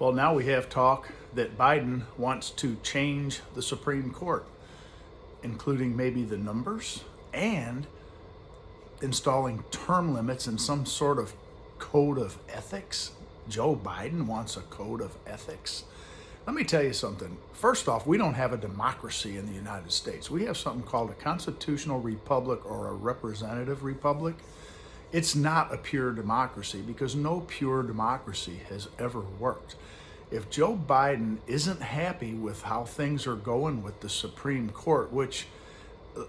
Well, now we have talk that Biden wants to change the Supreme Court, including maybe the numbers and installing term limits and some sort of code of ethics. Joe Biden wants a code of ethics. Let me tell you something. First off, we don't have a democracy in the United States. We have something called a constitutional republic or a representative republic. It's not a pure democracy because no pure democracy has ever worked. If Joe Biden isn't happy with how things are going with the Supreme Court, which,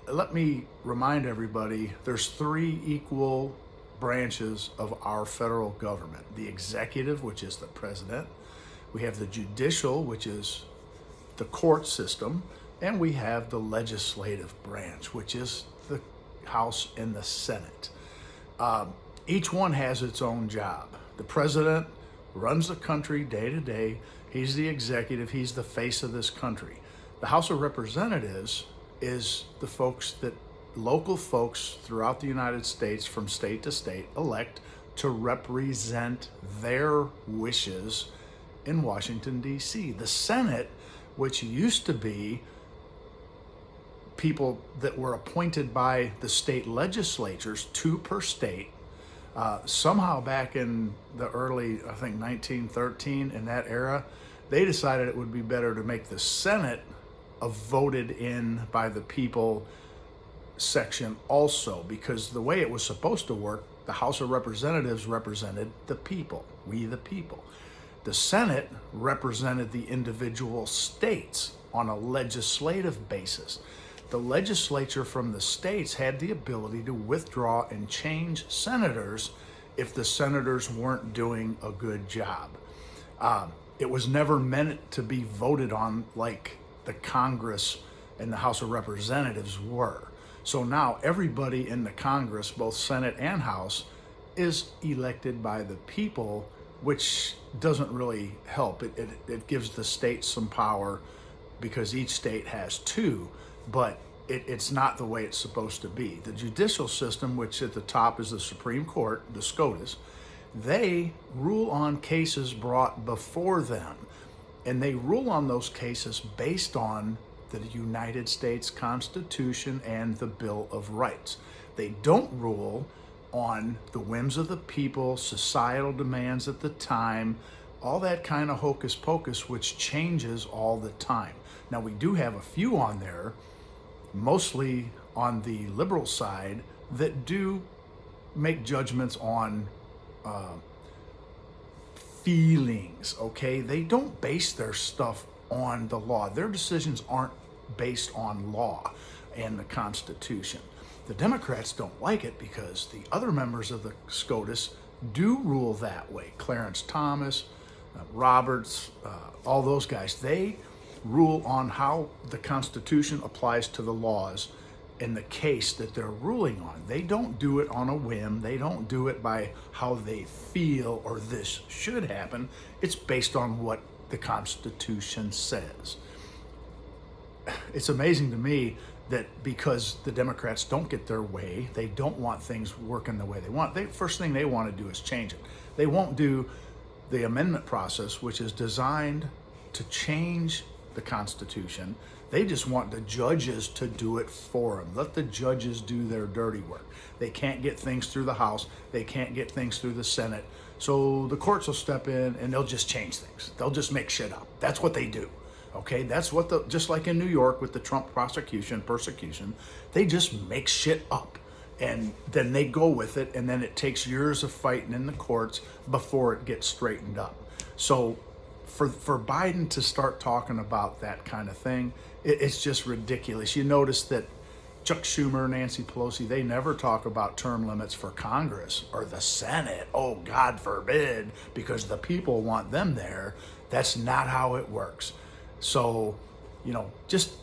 let me remind everybody, there's three equal branches of our federal government. The executive, which is the president. We have the judicial, which is the court system. And we have the legislative branch, which is the House and the Senate. Each one has its own job. The president runs the country day to day. He's the executive. He's the face of this country. The House of Representatives is the folks that local folks throughout the United States from state to state elect to represent their wishes in Washington, D.C. The Senate, which used to be people that were appointed by the state legislatures, two per state, somehow back in the early, I think 1913, in that era, they decided it would be better to make the Senate a voted in by the people section also, because the way it was supposed to work, the House of Representatives represented the people, we the people. The Senate represented the individual states on a legislative basis. The legislature from the states had the ability to withdraw and change senators if the senators weren't doing a good job. It was never meant to be voted on like the Congress and the House of Representatives were. So now everybody in the Congress, both Senate and House, is elected by the people, which doesn't really help. It gives the states some power because each state has two, but it's not the way it's supposed to be. The judicial system, which at the top is the Supreme Court, the SCOTUS, they rule on cases brought before them, and they rule on those cases based on the United States Constitution and the Bill of Rights. They don't rule on the whims of the people, societal demands at the time, all that kind of hocus pocus, which changes all the time. Now, we do have a few on there, mostly on the liberal side, that do make judgments on feelings, okay? They don't base their stuff on the law. Their decisions aren't based on law and the Constitution. The Democrats don't like it because the other members of the SCOTUS do rule that way. Clarence Thomas, Roberts, all those guys, they rule on how the Constitution applies to the laws in the case that they're ruling on. They don't do it on a whim. They don't do it by how they feel or this should happen. It's based on what the Constitution says. It's amazing to me that because the Democrats don't get their way, they don't want things working the way they want. First thing they want to do is change it. They won't do the amendment process, which is designed to change the Constitution. They just want the judges to do it for them. Let the judges do their dirty work. They can't get things through the House. They can't get things through the Senate. So the courts will step in and they'll just change things. They'll just make shit up. That's what they do. Okay, that's what just like in New York with the Trump persecution, they just make shit up and then they go with it, and then it takes years of fighting in the courts before it gets straightened up. So for Biden to start talking about that kind of thing, it's just ridiculous. You notice that Chuck Schumer, Nancy Pelosi, they never talk about term limits for Congress or the Senate. Oh, God forbid, because the people want them there. That's not how it works. So, just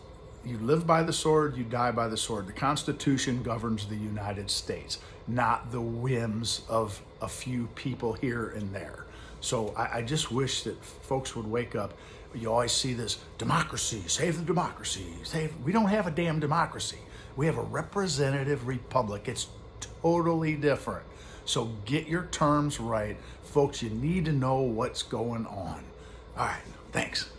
you live by the sword, you die by the sword. The Constitution governs the United States, not the whims of a few people here and there. So I just wish that folks would wake up. You always see this democracy, save the democracy, we don't have a damn democracy. We have a representative republic. It's totally different. So get your terms right. Folks, you need to know what's going on. All right, thanks.